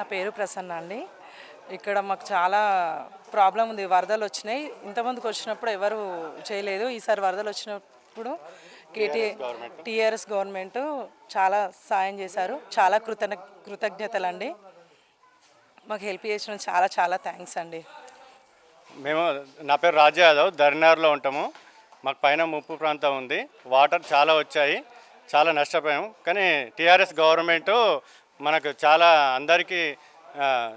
నా పేరు ప్రసన్న అండి. ఇక్కడ మాకు చాలా ప్రాబ్లం ఉంది. వరదలు వచ్చినాయి. ఇంతమందికి వచ్చినప్పుడు ఎవరు చేయలేదు. ఈసారి వరదలు వచ్చినప్పుడు టీఆర్ఎస్ గవర్నమెంట్ చాలా సాయం చేశారు. చాలా కృతజ్ఞతలు అండి. మాకు హెల్ప్ చేసిన చాలా చాలా థ్యాంక్స్ అండి. నా పేరు రాజా యాదవ్, ధర్నార్లో ఉంటాము. మాకు పైన ముప్పు ప్రాంతం ఉంది. వాటర్ చాలా వచ్చాయి, చాలా నష్టపోయాము. కానీ టీఆర్ఎస్ గవర్నమెంటు మనకు చాలా అందరికీ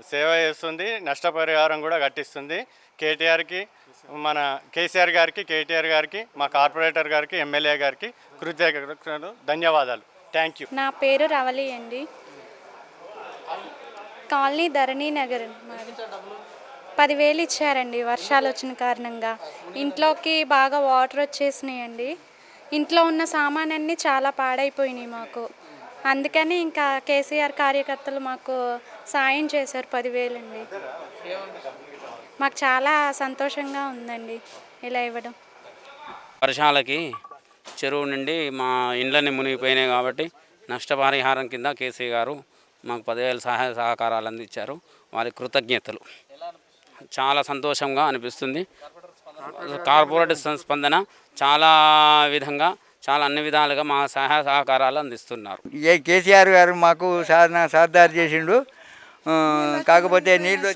సేవ చేస్తుంది, నష్టపరిహారం కూడా కట్టిస్తుంది. కేటీఆర్కి, మన కేసీఆర్ గారికి, కేటీఆర్ గారికి, మా కార్పొరేటర్ గారికి, ఎమ్మెల్యే గారికి కృతజ్ఞతలు, ధన్యవాదాలు. Thank you. నా పేరు రవలి అండి. కాలనీ ధరణి నగర్. 10,000 ఇచ్చారండి వర్షాలు వచ్చిన కారణంగా. ఇంట్లోకి బాగా వాటర్ వచ్చేసినాయండి. ఇంట్లో ఉన్న సామానన్నీ చాలా పాడైపోయినాయి మాకు. అందుకని ఇంకా కేసీఆర్ కార్యకర్తలు మాకు సాయం చేశారు 10,000 అండి. మాకు చాలా సంతోషంగా ఉందండి ఇలా ఇవ్వడం. వర్షాలకి చెరువు నుండి మా ఇండ్లన్నీ మునిగిపోయినాయి కాబట్టి నష్టపరిహారం కింద కేసీ గారు మాకు 10,000 సహాయ సహకారాలు అందించారు. వారి కృతజ్ఞతలు. చాలా సంతోషంగా అనిపిస్తుంది. కార్పొరేట్ స్పందన చాలా విధంగా, చాలా అన్ని విధాలుగా మా సహాయ సహకారాలు అందిస్తున్నారు. కేసీఆర్ గారు మాకు సహదారి చేసిండు. కాకపోతే నీళ్ళు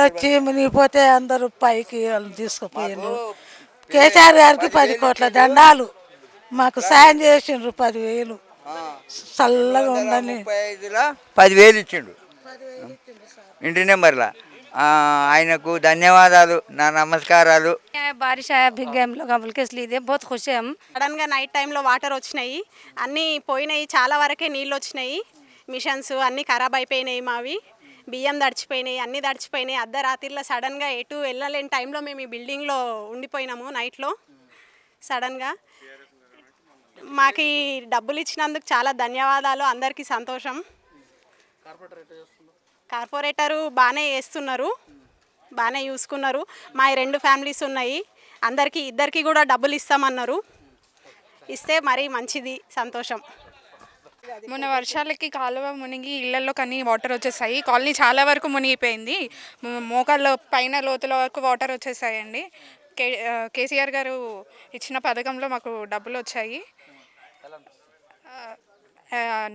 వచ్చి మునిగిపోతే అందరూ పైకి తీసుకుపోయిండు. కేసీఆర్ గారికి 10 కోట్ల దండాలు. మాకు సాయం చేసిండ్రు 10,000. చల్లగా ఉందని 10,000 ఇచ్చిండు ఇంటి నెంబర్లా. ఆయనకు ధన్యవాదాలు, నా నమస్కారాలు. బారిష్ ఆయా भिग हम लोग बोल के इसलिए बहुत खुश है हम. సడన్గా నైట్ టైంలో వాటర్ వచ్చినాయి, అన్నీ పోయినాయి. చాలా వరకే నీళ్ళు వచ్చినాయి. మిషన్స్ అన్నీ ఖరాబ్ అయిపోయినాయి. మావి బియ్యం దడిచిపోయినాయి, అన్నీ దడిచిపోయినాయి. అర్ధరాత్రిలో సడన్గా ఎటు వెళ్ళలేని టైంలో మేము ఈ బిల్డింగ్లో ఉండిపోయినాము. నైట్లో సడన్గా మాకు ఈ డబ్బులు ఇచ్చినందుకు చాలా ధన్యవాదాలు. అందరికీ సంతోషం. కార్పొరేటరు బాగానే చేస్తున్నారు, బాగానే చూసుకున్నారు. మా 2 ఫ్యామిలీస్ ఉన్నాయి. ఇద్దరికి కూడా డబ్బులు ఇస్తామన్నారు. ఇస్తే మరీ మంచిది, సంతోషం. మొన్న వర్షాలకి కాలువ మునిగి ఇళ్లలో కానీ వాటర్ వచ్చేసాయి. కాలనీ చాలా వరకు మునిగిపోయింది. మోకాళ్ళ పైన లోతుల వరకు వాటర్ వచ్చేసాయండి. కేసీఆర్ గారు ఇచ్చిన పథకంలో మాకు డబ్బులు వచ్చాయి.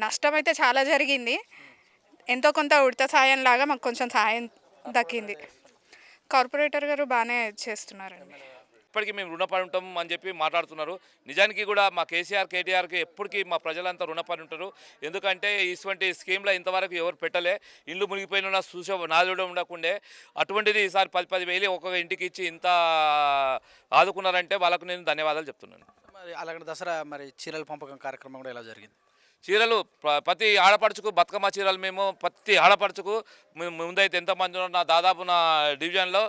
నష్టం అయితే చాలా జరిగింది. ఎంతో కొంత ఉడత సాయం లాగా మాకు కొంచెం సాయం దక్కింది. కార్పొరేటర్ గారు బాగానే చేస్తున్నారండి. ఇప్పటికీ మేము రుణపడి ఉంటాం అని చెప్పి మాట్లాడుతున్నారు. నిజానికి కూడా మా కేసీఆర్, కేటీఆర్కి ఎప్పటికీ మా ప్రజలంతా రుణపడి ఉంటారు. ఎందుకంటే ఇటువంటి స్కీమ్లో ఇంతవరకు ఎవరు పెట్టలే. ఇల్లు మునిగిపోయిన చూసే నాలుగు ఉండకుండే, అటువంటిది ఈసారి 10,000 ఒక్కొక్క ఇంటికి ఇచ్చి ఇంత ఆదుకున్నారంటే వాళ్ళకు నేను ధన్యవాదాలు చెప్తున్నాను. మరి అలాగే దసరా మరి చీరల పంపకం కార్యక్రమం కూడా ఎలా జరిగింది? చీరలు ప్రతి ఆడపడుచుకు బతుకమ్మ చీరలు మేము ప్రతి ఆడపడుచుకు ముందైతే ఎంతమంది ఉన్నా దాదాపు నా డివిజన్లో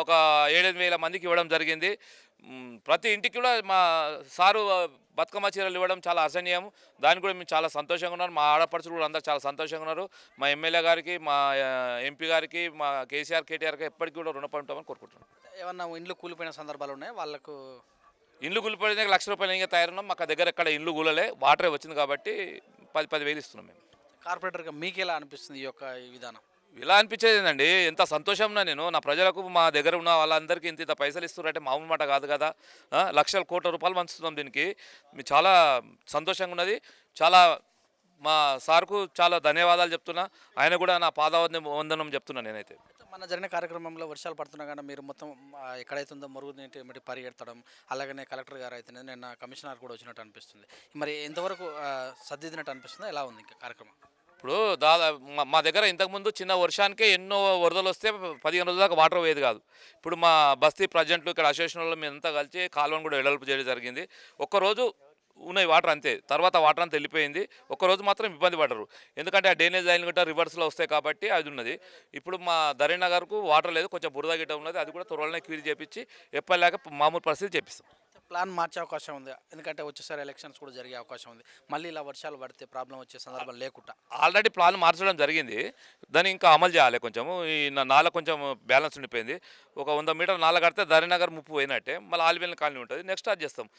ఒక 7,000 మందికి ఇవ్వడం జరిగింది. ప్రతి ఇంటికి కూడా మా సారు బతుకమ్మ చీరలు ఇవ్వడం చాలా అసహనీయం. దానికి కూడా మేము చాలా సంతోషంగా ఉన్నారు. మా ఆడపడుచులు కూడా అందరూ చాలా సంతోషంగా ఉన్నారు. మా ఎమ్మెల్యే గారికి, మా ఎంపీ గారికి, మా కేసీఆర్, కేటీఆర్కి ఎప్పటికీ కూడా రుణపడి ఉంటామని కోరుకుంటున్నాం. ఏమన్నా ఇండ్లు కూలిపోయిన సందర్భాలు ఉన్నాయి? వాళ్ళకు ఇండ్లు కూలిపోయిన ₹1,00,000 ఇంకా తయారున్నాం. మాకు దగ్గర ఎక్కడ ఇండ్లు కూలలే, వాటరే వచ్చింది కాబట్టి 10,000 ఇస్తున్నాం మేము. కార్పొరేటర్గా మీకు ఎలా అనిపిస్తుంది ఈ విధానం? ఇలా అనిపించేది ఏంటండి, ఎంత సంతోషంగా నేను నా ప్రజలకు, మా దగ్గర ఉన్న వాళ్ళందరికీ ఇంత పైసలు ఇస్తున్నారంటే మామూలు మాట కాదు కదా. లక్షల కోట్ల రూపాయలు పంచుతున్నాం. దీనికి మీకు చాలా సంతోషంగా ఉన్నది. చాలా మా సార్కు చాలా ధన్యవాదాలు చెప్తున్నా. ఆయన కూడా నా పాదవందనం చెప్తున్నా. నేనైతే మన జరిగిన కార్యక్రమంలో వర్షాలు పడుతున్నా కానీ మీరు మొత్తం ఎక్కడైతుందో మరుగునీటి ఏమిటి పరిగెత్తడం, అలాగనే కలెక్టర్ గారు అయితే నిన్న కమిషనర్ కూడా వచ్చినట్టు అనిపిస్తుంది. మరి ఎంతవరకు సర్దిద్దినట్టు అనిపిస్తుందో, ఎలా ఉంది ఇంకా కార్యక్రమం? ఇప్పుడు మా దగ్గర ఇంతకుముందు చిన్న వర్షానికే ఎన్నో వరదలు వస్తే 15 రోజుల దాకా వాటర్ పోయేది కాదు. ఇప్పుడు మా బస్తీ ప్రజెంట్లు ఇక్కడ అసోసియేషన్లో మేమంతా కలిసి కాలువను కూడా వెడల్పు చేయడం జరిగింది. ఒక్కరోజు ఉన్నాయి వాటర్ అంతే, తర్వాత వాటర్ అంతా వెళ్ళిపోయింది. ఒక్కరోజు మాత్రం ఇబ్బంది పడరు, ఎందుకంటే ఆ డ్రైనేజ్ లైన్ గట్రా రివర్స్లో వస్తాయి కాబట్టి అది ఉన్నది. ఇప్పుడు మా ధరణినగర్కు వాటర్ లేదు, కొంచెం బురద గిట్ట ఉన్నది. అది కూడా త్వరలోనే క్లియర్ చేపించి ఎప్పటిలాగా మామూలు పరిస్థితి చేపిస్తాం. ప్లాన్ మార్చే అవకాశం ఉంది, ఎందుకంటే వచ్చేసారి ఎలక్షన్స్ కూడా జరిగే అవకాశం ఉంది. మళ్ళీ ఇలా వర్షాలు పడితే ప్రాబ్లం వచ్చే సందర్భం లేకుండా ఆల్రెడీ ప్లాన్ మార్చడం జరిగింది. దాన్ని ఇంకా అమలు చేయాలి. కొంచెము ఈ నాల కొంచెం బ్యాలెన్స్ ఉండిపోయింది. ఒక 100 మీటర్ నాల కడితే ధరణినగర్ ముప్పు పోయినట్టే. మళ్ళీ ఆల్వెల్ కాలనీ ఉంటుంది, నెక్స్ట్ అది చేస్తాం.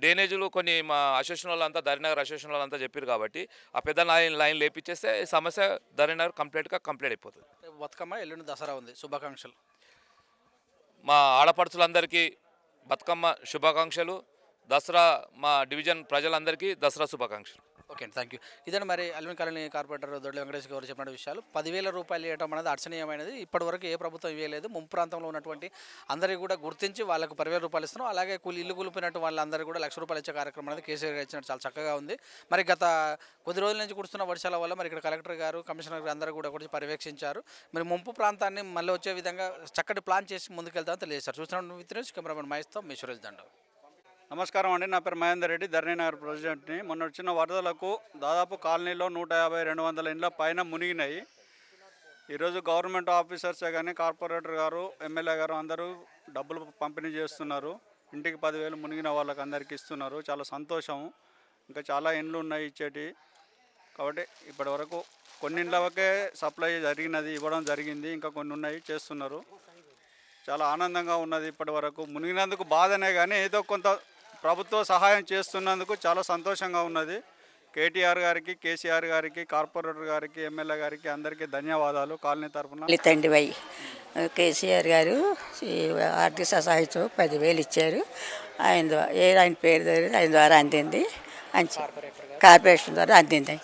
డ్రైనేజీలు కొన్ని మా అసోసియేషన్ వాళ్ళంతా ధరణినగర్ అసోసియేషన్ వాళ్ళంతా చెప్పారు కాబట్టి ఆ పెద్ద లైన్ లేపించేస్తే ఈ సమస్య ధరణినగర్ కంప్లీట్ అయిపోతుంది. రేపు బతుకమ్మ, ఎల్లుండి దసరా ఉంది, శుభాకాంక్షలు. మా ఆడపడుచులందరికీ బతుకమ్మ శుభాకాంక్షలు. దసరా మా డివిజన్ ప్రజలందరికీ దసరా శుభాకాంక్షలు. ఓకే అండి, థ్యాంక్ యూ. ఇదే మరి అల్విన్ కాలనీ కార్పొరేటర్ దొడ్ల వెంకటేష్ గారు చెప్పిన విషయాలు. 10,000 రూపాయలు ఇవ్వడం అనేది అర్చనీయమైనది. ఇప్పటివరకు ఏ ప్రభుత్వం ఇవ్వలేదు. ముంపు ప్రాంతంలో ఉన్నటువంటి అందరికీ కూడా గుర్తించి వాళ్ళకు 10,000 రూపాయలు ఇస్తున్నాం. అలాగే ఇల్లు కూలిపోయినట్టు వాళ్ళందరూ కూడా 1,00,000 రూపాయలు ఇచ్చే కార్యక్రమం అనేది కేసీఆర్ గారు ఇచ్చినట్టు చాలా చక్కగా ఉంది. మరి గత కొద్ది రోజుల నుంచి కురుస్తున్న వర్షాల వల్ల మరి ఇక్కడ కలెక్టర్ గారు, కమిషనర్ గారు అందరూ కూడా వచ్చి పర్యవేక్షించారు. మరి ముంపు ప్రాంతాన్ని మళ్ళీ వచ్చే విధంగా చక్కటి ప్లాన్ చేసి ముందుకెళ్తామని తెలియజేశారు. చూస్తున్నాం విత్ న్యూస్ కెమెరామెన్ మహేష్తో మీ సురేష్ దండ. నమస్కారం అండి, నా పేరు మహేందర్ రెడ్డి, ధరణినగర్ ప్రెసిడెంట్ని. మొన్న వచ్చిన వరదలకు దాదాపు కాలనీలో 150-200 ఇండ్ల పైన మునిగినాయి. ఈరోజు గవర్నమెంట్ ఆఫీసర్సే కానీ కార్పొరేటర్ గారు, ఎమ్మెల్యే గారు అందరూ డబ్బులు పంపిణీ చేస్తున్నారు. ఇంటికి 10,000 మునిగిన వాళ్ళకి అందరికీ ఇస్తున్నారు. చాలా సంతోషం. ఇంకా చాలా ఇండ్లు ఉన్నాయి ఇచ్చేటి. కాబట్టి ఇప్పటి వరకు కొన్ని ఇండ్లకే సప్లై ఇవ్వడం జరిగింది. ఇంకా కొన్ని ఉన్నాయి, చేస్తున్నారు. చాలా ఆనందంగా ఉన్నది. ఇప్పటి వరకు మునిగినందుకు బాధనే కానీ ఏదో కొంత ప్రభుత్వ సహాయం చేస్తున్నందుకు చాలా సంతోషంగా ఉన్నది. కేటీఆర్ గారికి, కేసీఆర్ గారికి, కార్పొరేటర్ గారికి, ఎమ్మెల్యే గారికి అందరికీ ధన్యవాదాలు కాలనీ తరఫున. తండ్రివై కేసీఆర్ గారు ఆర్థిక సహాయంతో 10,000 ఇచ్చారు. ఆయన పేరు ద్వారా ఆయన ద్వారా అందింది. కార్పొరేషన్ ద్వారా అందింది.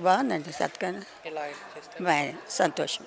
బాగుందండి. సత్కారం బాగా సంతోషం.